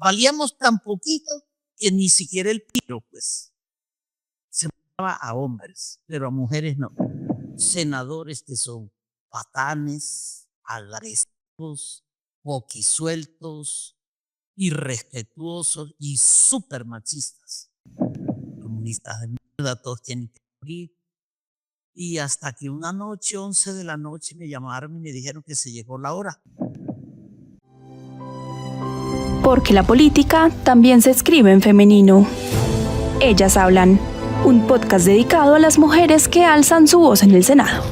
valíamos tan poquito que ni siquiera el piro, pues, se mandaba a hombres, pero a mujeres no. Senadores que son patanes, agresivos, poquisueltos, irrespetuosos y súper machistas. Comunistas de mierda, todos tienen que morir. Y hasta que una noche, 11 de la noche, me llamaron y me dijeron que se llegó la hora. Porque la política también se escribe en femenino. Ellas hablan, un podcast dedicado a las mujeres que alzan su voz en el Senado.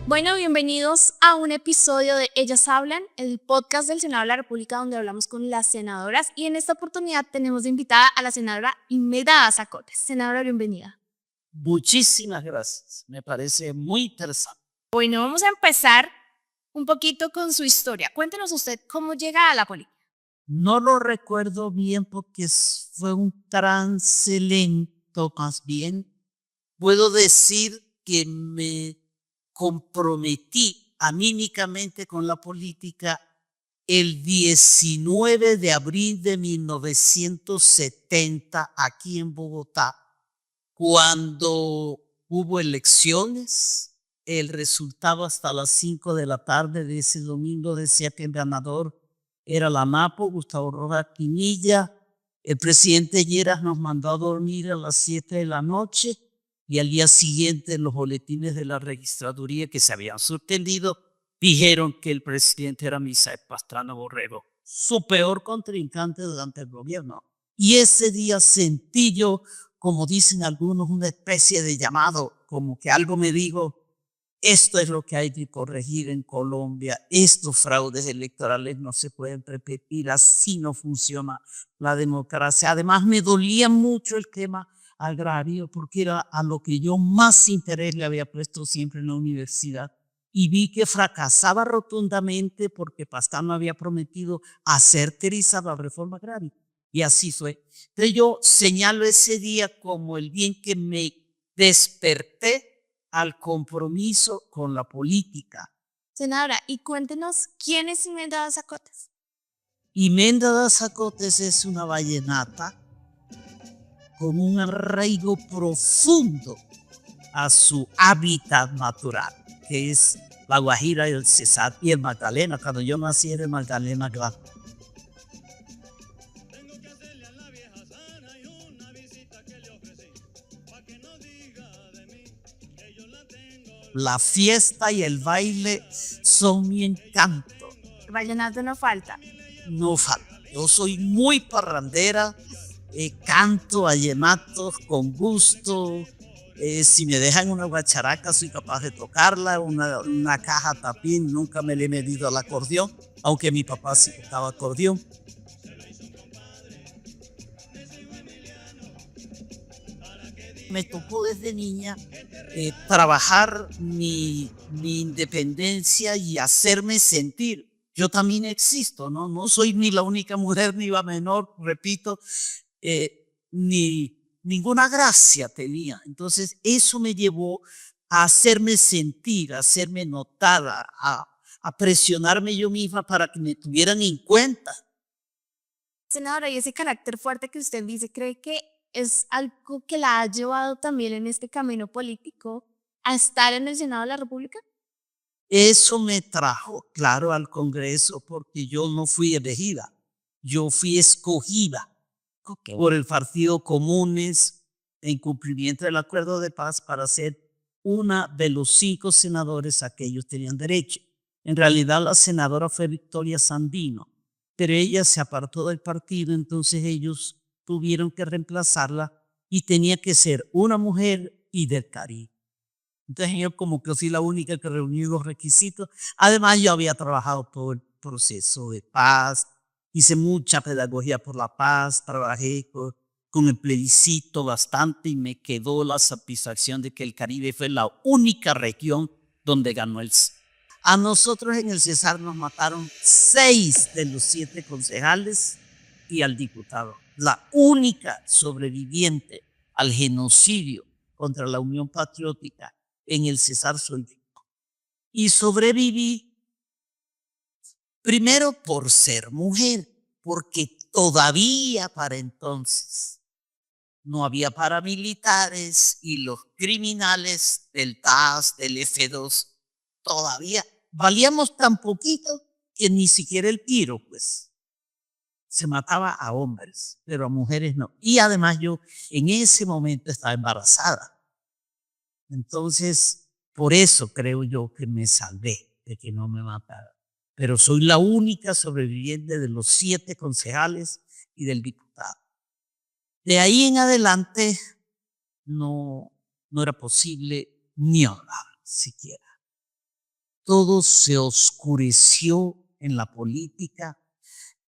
Bueno, bienvenidos a un episodio de Ellas Hablan, el podcast del Senado de la República donde hablamos con las senadoras, y en esta oportunidad tenemos de invitada a la senadora Imelda Daza Cotes. Senadora, bienvenida. Muchísimas gracias, me parece muy interesante. Bueno, vamos a empezar un poquito con su historia. Cuéntenos usted cómo llega a la política. No lo recuerdo bien porque fue un trance lento, más bien. Puedo decir que me comprometí anímicamente con la política el 19 de abril de 1970 aquí en Bogotá, cuando hubo elecciones. El resultado hasta las 5 de la tarde de ese domingo decía que el ganador era la Napo, Gustavo Rojas Pinilla. El presidente Lleras nos mandó a dormir a las 7 de la noche y al día siguiente los boletines de la registraduría que se habían suspendido dijeron que el presidente era Misael Pastrana Borrego, su peor contrincante durante el gobierno. Y ese día sentí yo, como dicen algunos, una especie de llamado, como que algo me dijo: esto es lo que hay que corregir en Colombia. Estos fraudes electorales no se pueden repetir. Así no funciona la democracia. Además, me dolía mucho el tema agrario porque era a lo que yo más interés le había puesto siempre en la universidad. Y vi que fracasaba rotundamente porque Pastrana había prometido acerterizar la reforma agraria. Y así fue. Entonces yo señalo ese día como el día en que me desperté al compromiso con la política. Senadora, y cuéntenos quién es Imelda Daza Cotes. Imelda Daza Cotes es una vallenata con un arraigo profundo a su hábitat natural, que es la Guajira y el Cesar y el Magdalena. Cuando yo nací era el Magdalena, claro. La fiesta y el baile son mi encanto. El vallenato no falta. No falta. Yo soy muy parrandera, canto vallenatos con gusto. Si me dejan una guacharaca soy capaz de tocarla, una caja tapín, nunca me le he medido al acordeón, aunque mi papá sí tocaba acordeón. Me tocó desde niña trabajar mi independencia y hacerme sentir. Yo también existo, ¿no? No soy ni la única mujer ni la menor, repito, ni ninguna gracia tenía. Entonces eso me llevó a hacerme sentir, a hacerme notada, a presionarme yo misma para que me tuvieran en cuenta. Senadora, y ese carácter fuerte que usted dice, ¿cree que es algo que la ha llevado también en este camino político a estar en el Senado de la República? Eso me trajo, claro, al Congreso porque yo no fui elegida, yo fui escogida por el Partido Comunes en cumplimiento del acuerdo de paz para ser una de los 5 senadores a que ellos tenían derecho. En realidad la senadora fue Victoria Sandino, pero ella se apartó del partido, entonces ellos tuvieron que reemplazarla y tenía que ser una mujer y del Caribe. Entonces yo como que soy la única que reunió los requisitos. Además yo había trabajado todo el proceso de paz, hice mucha pedagogía por la paz, trabajé con el plebiscito bastante y me quedó la satisfacción de que el Caribe fue la única región donde ganó el sí. A nosotros en el Cesar nos mataron 6 de los 7 concejales y al diputado. La única sobreviviente al genocidio contra la Unión Patriótica en el Cesar soy yo. Y sobreviví primero por ser mujer. porque todavía para entonces no había paramilitares y los criminales del TAS, del F2, todavía valíamos tan poquito que ni siquiera el tiro, pues, se mataba a hombres, pero a mujeres no. Y además yo en ese momento estaba embarazada. Entonces, por eso creo yo que me salvé de que no me mataran. Pero soy la única sobreviviente de los 7 concejales y del diputado. De ahí en adelante no era posible ni hablar siquiera. Todo se oscureció en la política.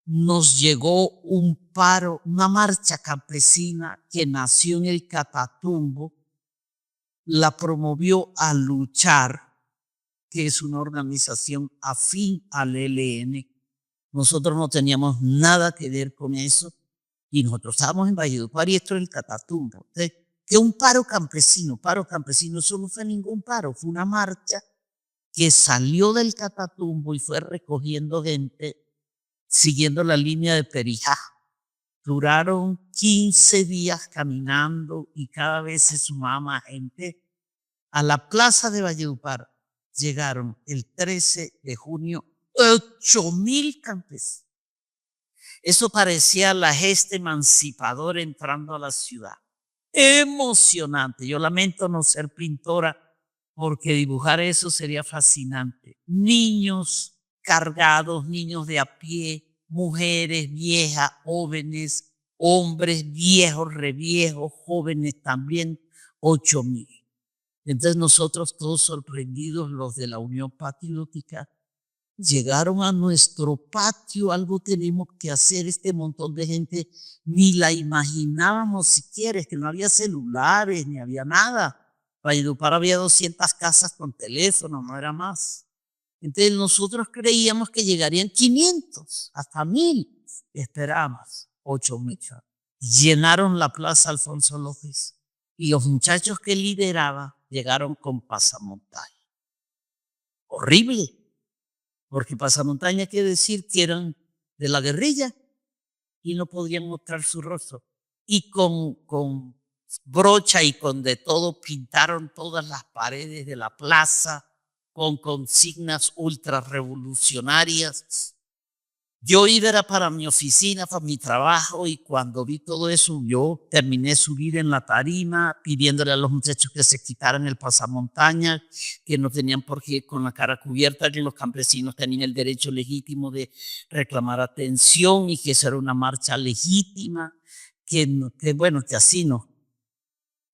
Nos llegó un paro, una marcha campesina que nació en el Catatumbo, la promovió a Luchar, que es una organización afín al ELN. Nosotros no teníamos nada que ver con eso y nosotros estábamos en Valledupar y esto es el Catatumbo. Entonces, que un paro campesino, eso no fue ningún paro, fue una marcha que salió del Catatumbo y fue recogiendo gente siguiendo la línea de Perijá. Duraron 15 días caminando y cada vez se sumaba más gente. A la plaza de Valledupar llegaron el 13 de junio 8,000 campesinos. Eso parecía la gesta emancipadora entrando a la ciudad. Emocionante. Yo lamento no ser pintora porque dibujar eso sería fascinante. Niños cargados, niños de a pie, mujeres viejas, jóvenes, hombres viejos, reviejos, jóvenes también, 8,000. Entonces nosotros todos sorprendidos, los de la Unión Patriótica, llegaron a nuestro patio, algo tenemos que hacer, este montón de gente, ni la imaginábamos siquiera, es que no había celulares, ni había nada. Valledupar había 200 casas con teléfono, no era más. Entonces nosotros creíamos que llegarían 500, hasta 1,000. Esperamos 8,000. Llenaron la plaza Alfonso López y los muchachos que lideraba llegaron con pasamontaña. Horrible, porque pasamontaña quiere decir que eran de la guerrilla y no podían mostrar su rostro. Y con brocha y con de todo pintaron todas las paredes de la plaza con consignas ultra revolucionarias. Yo iba para mi oficina, para mi trabajo, y cuando vi todo eso, yo terminé subir en la tarima pidiéndole a los muchachos que se quitaran el pasamontaña, que no tenían por qué ir con la cara cubierta, que los campesinos tenían el derecho legítimo de reclamar atención y que eso era una marcha legítima, que así no.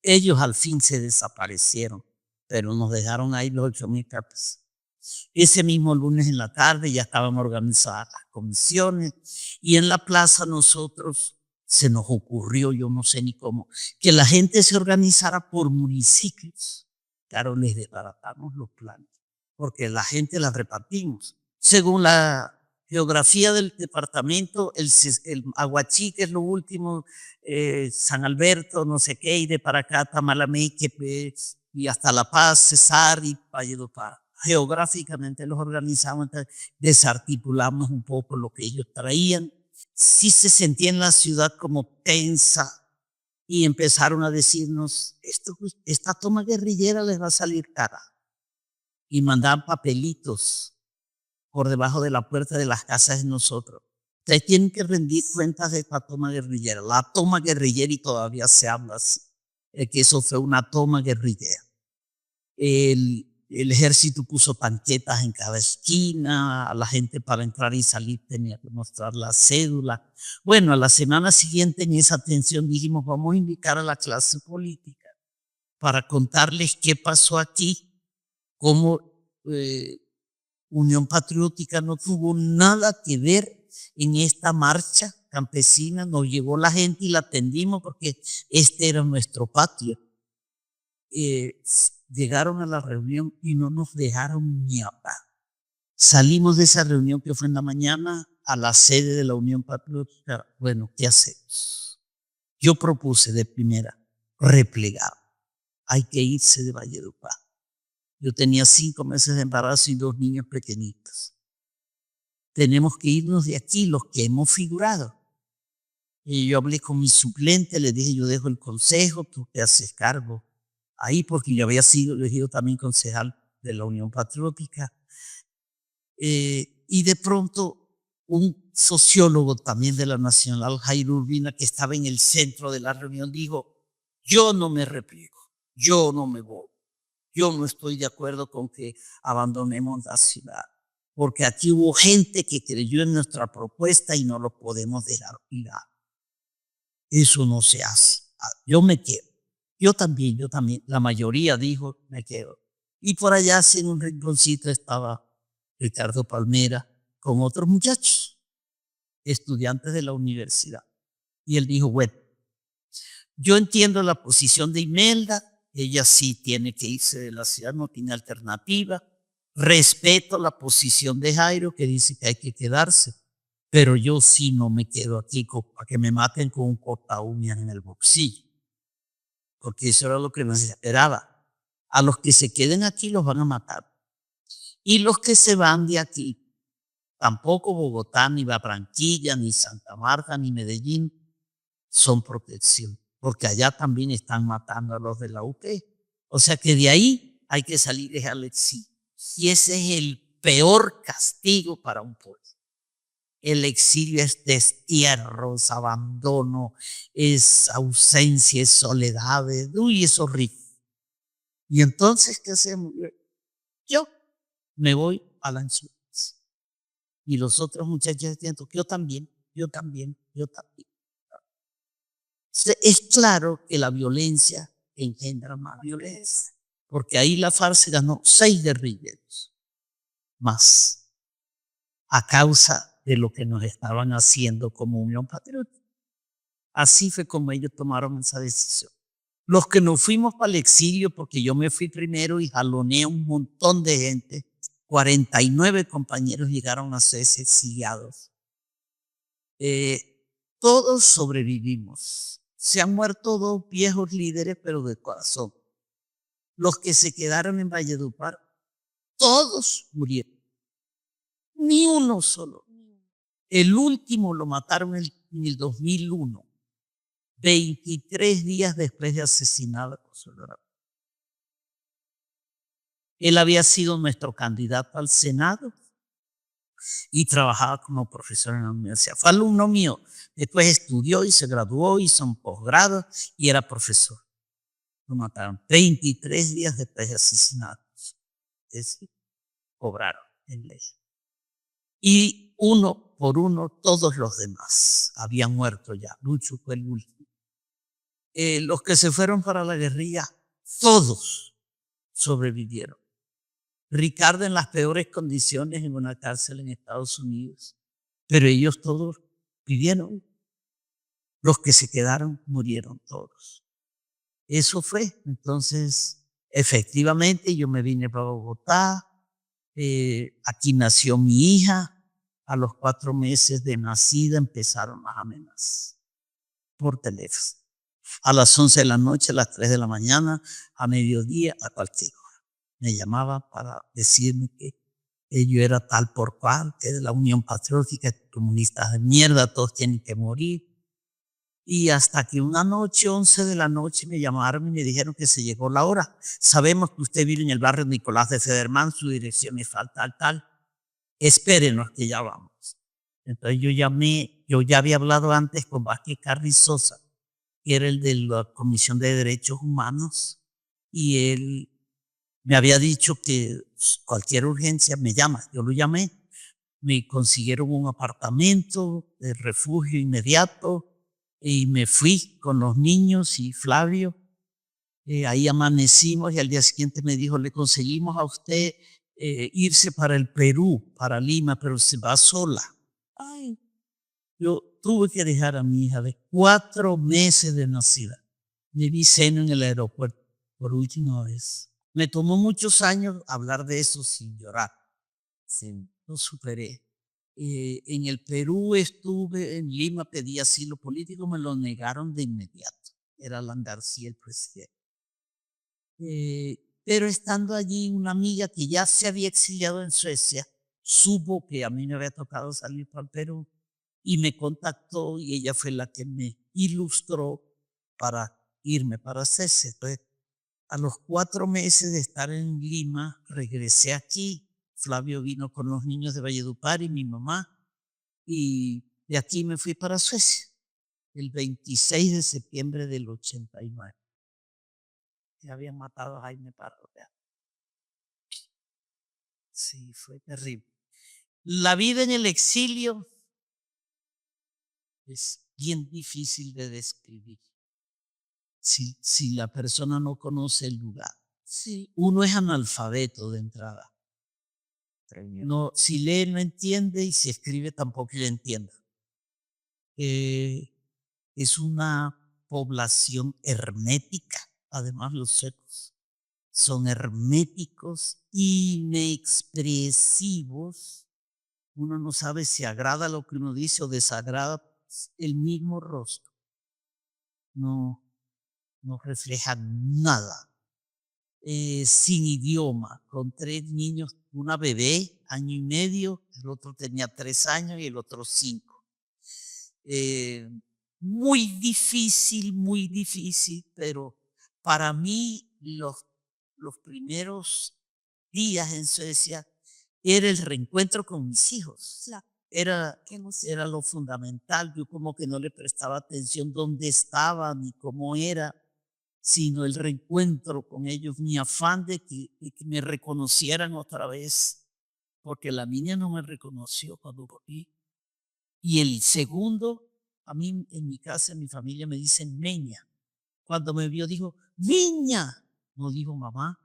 Ellos al fin se desaparecieron, pero nos dejaron ahí los 8,000 campesinos. Ese mismo lunes en la tarde ya estaban organizadas las comisiones y en la plaza nosotros se nos ocurrió, yo no sé ni cómo, que la gente se organizara por municipios. Claro, les desbaratamos los planes, porque la gente la repartimos. Según la geografía del departamento, el Aguachí, que es lo último, San Alberto, no sé qué, y de para acá, Tamalameque, y hasta La Paz, Cesar y Valledupar. Geográficamente los organizamos, desarticulamos un poco lo que ellos traían. Sí se sentía en la ciudad como tensa y empezaron a decirnos, esta toma guerrillera les va a salir cara. Y mandaban papelitos por debajo de la puerta de las casas de nosotros. Ustedes tienen que rendir cuentas de esta toma guerrillera. La toma guerrillera, y todavía se habla así, que eso fue una toma guerrillera. El ejército puso tanquetas en cada esquina, a la gente para entrar y salir tenía que mostrar la cédula. Bueno, a la semana siguiente en esa tensión dijimos, vamos a invitar a la clase política para contarles qué pasó aquí, cómo Unión Patriótica no tuvo nada que ver en esta marcha campesina. Nos llegó la gente y la atendimos porque este era nuestro patio. Llegaron a la reunión y no nos dejaron ni hablar. Salimos de esa reunión que fue en la mañana a la sede de la Unión Patriótica. Bueno, ¿qué hacemos? Yo propuse de primera, replegado. Hay que irse de Valledupar. Yo tenía 5 meses de embarazo y 2 niños pequeñitos. tenemos que irnos de aquí los que hemos figurado. Y yo hablé con mi suplente, le dije, yo dejo el consejo, tú te haces cargo ahí, porque yo había sido elegido también concejal de la Unión Patriótica. Y de pronto un sociólogo también de la Nacional, Jairo Urbina, que estaba en el centro de la reunión, dijo, yo no me repliego, yo no me voy, yo no estoy de acuerdo con que abandonemos la ciudad, porque aquí hubo gente que creyó en nuestra propuesta y no lo podemos dejar tirar. Eso no se hace. Yo me quedo. Yo también. La mayoría dijo, me quedo. Y por allá en un rinconcito estaba Ricardo Palmera con otros muchachos, estudiantes de la universidad. Y él dijo, bueno, yo entiendo la posición de Imelda, ella sí tiene que irse de la ciudad, no tiene alternativa. Respeto la posición de Jairo, que dice que hay que quedarse. Pero yo sí no me quedo aquí para que me maten con un corta uñas en el bolsillo. Porque eso era lo que nos esperaba. A los que se queden aquí los van a matar. Y los que se van de aquí, tampoco Bogotá, ni Barranquilla, ni Santa Marta, ni Medellín, son protección. Porque allá también están matando a los de la UP. O sea que de ahí hay que salir al exilio. Y ese es el peor castigo para un pueblo. El exilio es destierro, es abandono, es ausencia, es soledad, es horrible. Y entonces, ¿qué hacemos? Yo me voy a la insurgencia. Y los otros muchachos dicen, yo también. Es claro que la violencia engendra más violencia, porque ahí la FARC se ganó 6 guerrilleros más a causa de lo que nos estaban haciendo como Unión Patriótica. Así fue como ellos tomaron esa decisión. Los que nos fuimos para el exilio, porque yo me fui primero y jaloneé un montón de gente, 49 compañeros llegaron a ser exiliados. Todos sobrevivimos. Se han muerto 2 viejos líderes, pero de corazón. Los que se quedaron en Valledupar, todos murieron. Ni uno solo. El último lo mataron en el 2001, 23 días después de asesinar a Consuelo Arango. Él había sido nuestro candidato al Senado y trabajaba como profesor en la universidad. Fue alumno mío. Después estudió y se graduó, hizo un posgrado y era profesor. Lo mataron 23 días después de asesinato. Es decir, cobraron en ley. Y uno por uno, todos los demás habían muerto ya. Lucho fue el último. Los que se fueron para la guerrilla, todos sobrevivieron. Ricardo en las peores condiciones en una cárcel en Estados Unidos. Pero ellos todos vivieron. Los que se quedaron murieron todos. Eso fue. Entonces, efectivamente, yo me vine para Bogotá. Aquí nació mi hija. A los 4 meses de nacida empezaron las amenazas por teléfono. A las 11 de la noche, a las 3 de la mañana, a mediodía, a cualquier hora. Me llamaba para decirme que yo era tal por cual, que de la Unión Patriótica, comunistas de mierda, todos tienen que morir. Y hasta que una noche, 11 de la noche, me llamaron y me dijeron que se llegó la hora. Sabemos que usted vive en el barrio Nicolás de Federman, su dirección es tal. Espérenos que ya vamos. Entonces yo llamé, yo ya había hablado antes con Vázquez Carrizosa, que era el de la Comisión de Derechos Humanos, y él me había dicho que cualquier urgencia me llama. Yo lo llamé, me consiguieron un apartamento de refugio inmediato y me fui con los niños y Flavio. Ahí amanecimos y al día siguiente me dijo, le conseguimos a usted irse para el Perú, para Lima, pero se va sola. Ay, yo tuve que dejar a mi hija de 4 meses de nacida. Me vi seno en el aeropuerto por última vez. Me tomó muchos años hablar de eso sin llorar. Sí, lo superé. En el Perú estuve, en Lima pedí asilo político, me lo negaron de inmediato. Era Alan García el presidente. Pero estando allí, una amiga que ya se había exiliado en Suecia, supo que a mí me había tocado salir para el Perú y me contactó y ella fue la que me ilustró para irme para CESE. Entonces, a los 4 meses de estar en Lima, regresé aquí. Flavio vino con los niños de Valledupar y mi mamá. Y de aquí me fui para Suecia el 26 de septiembre del 89. Ya habían matado a Jaime Pardo. Sí, fue terrible. La vida en el exilio es bien difícil de describir si la persona no conoce el lugar. Sí. Uno es analfabeto de entrada. No, si lee no entiende y si escribe tampoco le entiende. Es una población hermética, además los suecos son herméticos, inexpresivos. Uno no sabe si agrada lo que uno dice o desagrada el mismo rostro. No refleja nada. Sin idioma, con 3 niños, una bebé, 1 año y medio, el otro tenía 3 años y el otro 5. Muy difícil, pero para mí los primeros días en Suecia era el reencuentro con mis hijos. Era lo fundamental. Yo como que no le prestaba atención dónde estaba ni cómo era, sino el reencuentro con ellos, mi afán de que me reconocieran otra vez, porque la niña no me reconoció cuando volví. Y el segundo, a mí en mi casa, en mi familia me dicen niña. Cuando me vio dijo, niña, no dijo mamá.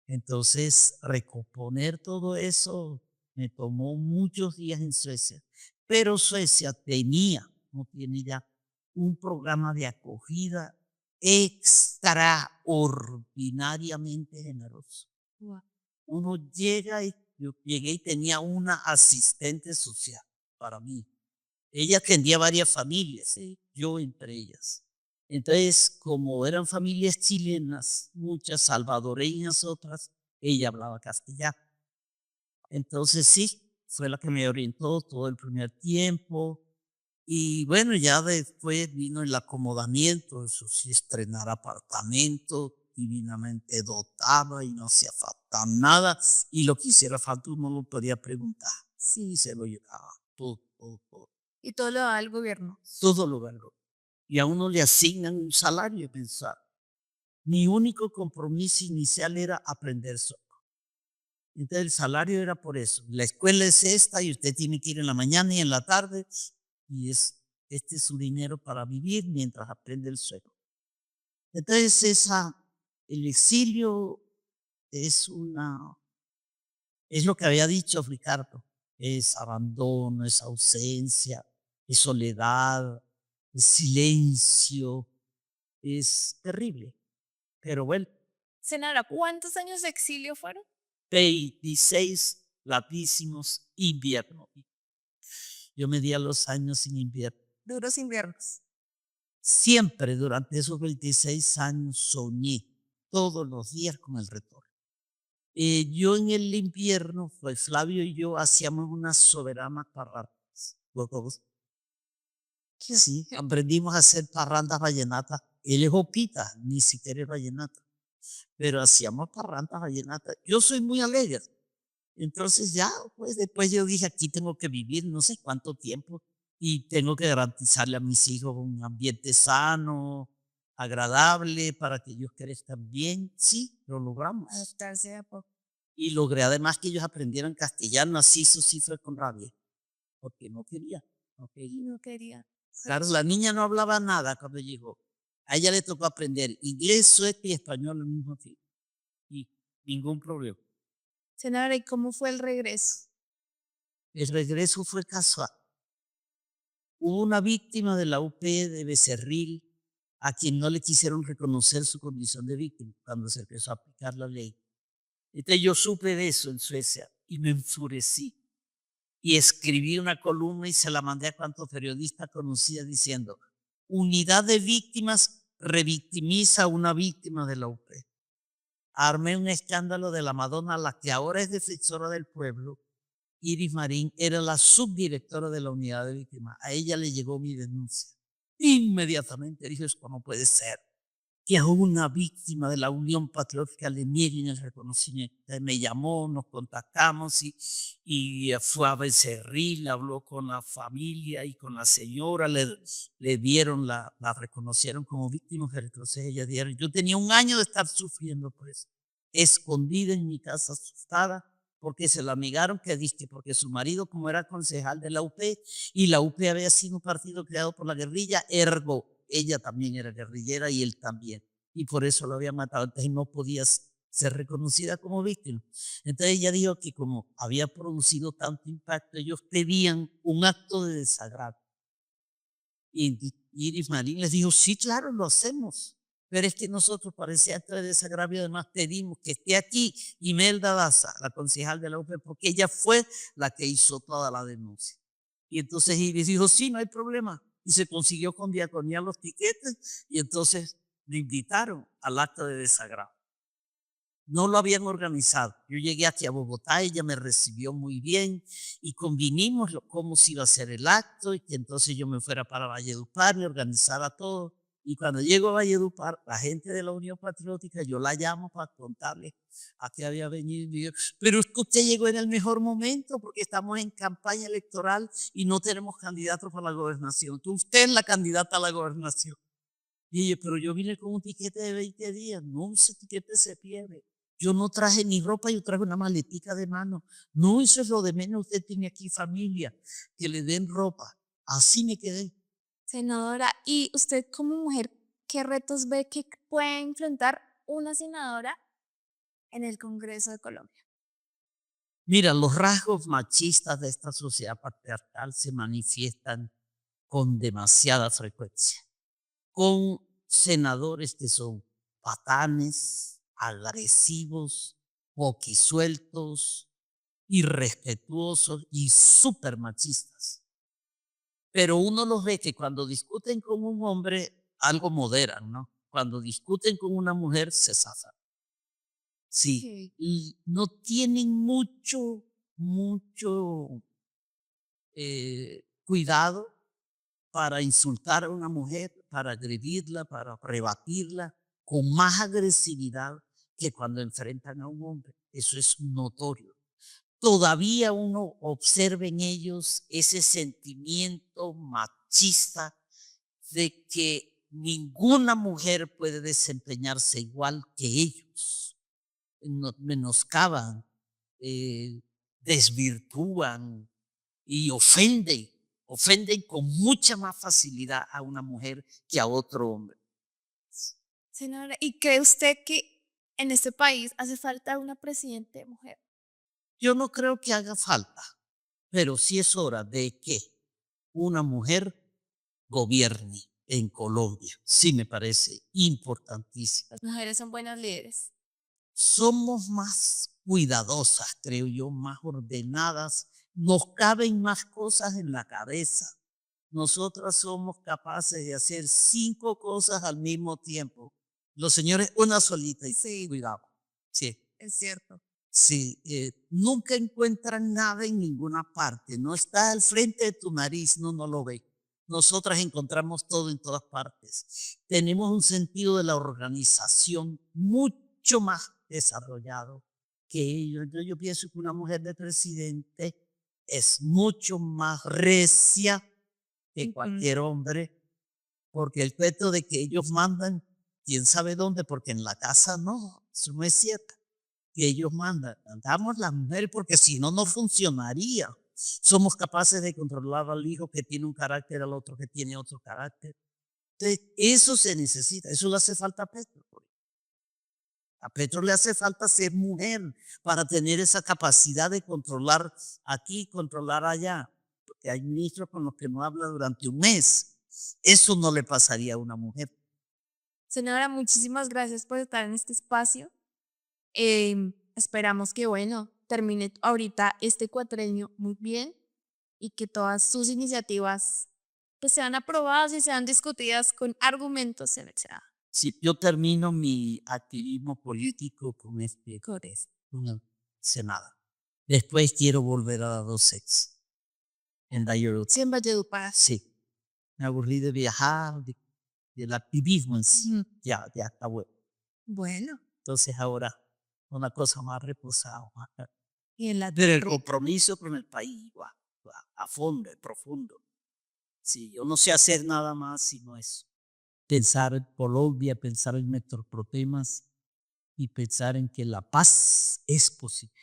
Entonces, recomponer todo eso me tomó muchos días en Suecia. Pero Suecia no tiene ya un programa de acogida extraordinariamente generoso. Wow. Uno llega yo llegué y tenía una asistente social para mí. Ella atendía varias familias, yo entre ellas. Entonces, como eran familias chilenas, muchas salvadoreñas, otras, ella hablaba castellano. Entonces sí, fue la que me orientó todo el primer tiempo. Y bueno, ya después vino el acomodamiento, eso sí, estrenar apartamento, divinamente dotado y no hacía falta nada. Y lo que hiciera falta uno lo podía preguntar. Sí, se lo llevaba, todo. Y todo lo da el gobierno. Todo lo da el gobierno. Y a uno le asignan un salario mensual. Mi único compromiso inicial era aprender solo. Entonces el salario era por eso. La escuela es esta y usted tiene que ir en la mañana y en la tarde y este es su dinero para vivir mientras aprende el sueco. Entonces el exilio es lo que había dicho Ricardo, es abandono, es ausencia, es soledad, es silencio, es terrible, pero bueno. Senadora, ¿cuántos años de exilio fueron? 26 larguísimos inviernos. Yo medía los años sin invierno. Duros inviernos. Siempre durante esos 26 años soñé todos los días con el retorno. Yo en el invierno, pues Flavio y yo hacíamos unas soberanas parrandas. Sí, aprendimos a hacer parrandas vallenatas. Él es opita, ni siquiera es vallenata. Pero hacíamos parrandas vallenatas. Yo soy muy alegre. Entonces ya, pues después yo dije, aquí tengo que vivir no sé cuánto tiempo y tengo que garantizarle a mis hijos un ambiente sano, agradable, para que ellos crezcan bien. Sí, lo logramos. Adaptarse a poco. Y logré además que ellos aprendieran castellano, así eso sí fue con rabia, porque no quería. No quería. Claro, la niña no hablaba nada cuando llegó. A ella le tocó aprender inglés, sueco y español al mismo tiempo. Y ningún problema. Senadora, ¿y cómo fue el regreso? El regreso fue casual. Hubo una víctima de la UP de Becerril a quien no le quisieron reconocer su condición de víctima cuando se empezó a aplicar la ley. Entonces yo supe de eso en Suecia y me enfurecí. Y escribí una columna y se la mandé a cuantos periodistas conocía diciendo, unidad de víctimas revictimiza a una víctima de la UP. Armé un escándalo de la Madonna, la que ahora es defensora del pueblo, Iris Marín era la subdirectora de la unidad de víctimas. A ella le llegó mi denuncia. Inmediatamente dijo, esto no puede ser. Que a una víctima de la Unión Patriótica le nieguen el reconocimiento. Me llamó, nos contactamos y fue a Becerril, habló con la familia y con la señora, le dieron la reconocieron como víctima, entonces ella dieron. Yo tenía 1 año de estar sufriendo por eso, escondida en mi casa, asustada, porque se la negaron, que dije, porque su marido, como era concejal de la UP, y la UP había sido un partido creado por la guerrilla, ergo, ella también era guerrillera y él también. Y por eso lo había matado. Entonces no podía ser reconocida como víctima. Entonces ella dijo que como había producido tanto impacto, ellos pedían un acto de desagravio. Y Iris Marín les dijo, sí, claro, lo hacemos. Pero es que nosotros para ese acto de desagravio además pedimos que esté aquí Imelda Daza, la concejal de la UP, porque ella fue la que hizo toda la denuncia. Y entonces Iris dijo, sí, no hay problema. Y se consiguió con Diaconía los tiquetes y entonces le invitaron al acto de desagravio. No lo habían organizado. Yo llegué aquí a Bogotá, ella me recibió muy bien y convinimos cómo se iba a hacer el acto y que entonces yo me fuera para Valledupar y organizara todo. Y cuando llego a Valledupar, la gente de la Unión Patriótica, yo la llamo para contarle a qué había venido. Y yo, pero es que usted llegó en el mejor momento porque estamos en campaña electoral y no tenemos candidatos para la gobernación. Usted es la candidata a la gobernación. Y yo, pero yo vine con un tiquete de 20 días. No, ese tiquete se pierde. Yo no traje ni ropa, yo traje una maletica de mano. No, eso es lo de menos. Usted tiene aquí familia, que le den ropa. Así me quedé. Senadora, ¿y usted como mujer qué retos ve que puede enfrentar una senadora en el Congreso de Colombia? Mira, los rasgos machistas de esta sociedad patriarcal se manifiestan con demasiada frecuencia. Con senadores que son patanes, agresivos, poquisueltos, irrespetuosos y súper machistas. Pero uno los ve que cuando discuten con un hombre, algo moderan, ¿no? Cuando discuten con una mujer, se zafan. Sí, Sí. y no tienen mucho cuidado para insultar a una mujer, para agredirla, para rebatirla, con más agresividad que cuando enfrentan a un hombre. Eso es notorio. Todavía uno observa en ellos ese sentimiento machista de que ninguna mujer puede desempeñarse igual que ellos. Menoscaban, desvirtúan y ofenden con mucha más facilidad a una mujer que a otro hombre. Senadora, ¿y cree usted que en este país hace falta una presidente mujer? Yo no creo que haga falta, pero sí es hora de que una mujer gobierne en Colombia. Sí me parece importantísimo. Las mujeres son buenas líderes. Somos más cuidadosas, creo yo, más ordenadas. Nos caben más cosas en la cabeza. Nosotras somos capaces de hacer 5 cosas al mismo tiempo. Los señores, una solita y Sí, cuidado. Sí. es cierto. Sí, nunca encuentran nada en ninguna parte. No está al frente de tu nariz, no lo ve. Nosotras encontramos todo en todas partes. Tenemos un sentido de la organización mucho más desarrollado que ellos. Yo pienso que una mujer de presidente es mucho más recia que cualquier hombre, porque el cuento de que ellos mandan, quién sabe dónde, porque en la casa no, eso no es cierto. Que ellos mandan, mandamos las mujeres porque si no, no funcionaría. Somos capaces de controlar al hijo que tiene un carácter, al otro que tiene otro carácter. Entonces, eso se necesita, eso le hace falta a Petro. A Petro le hace falta ser mujer para tener esa capacidad de controlar aquí, controlar allá. Porque hay ministros con los que no habla durante 1 mes. Eso no le pasaría a una mujer. Senadora, muchísimas gracias por estar en este espacio. Esperamos que, bueno, termine ahorita este cuatrenio muy bien y que todas sus iniciativas pues sean aprobadas y sean discutidas con argumentos en el Senado. Si yo termino mi activismo político con Con eso. con el Senado. Después quiero volver a la Docex, en Valladolid. Sí, en Valledupar. Sí, me aburrí de viajar, del activismo en sí. Ujú. Ya está bueno. Bueno, Entonces ahora una cosa más reposada, más. y en la Pero el compromiso con el país, guau, guau, a fondo, es profundo. Sí, yo no sé hacer nada más sino eso. Pensar en Colombia, pensar en nuestros problemas y pensar en que la paz es posible.